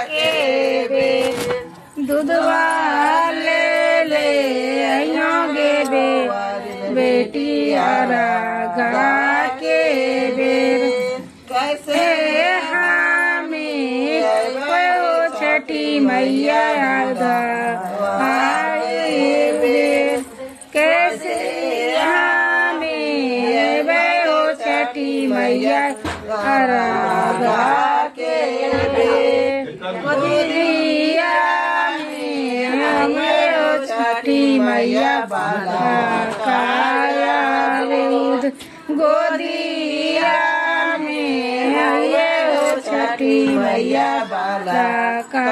के बे दूधवा ले ले अइयो गे बे बेटिया रागा के बेर कैसे हमें वो छठी मैया आए बेर कैसे हमें वो छठी मैया रागा के बेर गोदिया में हमें वो छठी मैया बाला काया दूध गोदिया में हमें वो छठी मैया बाला का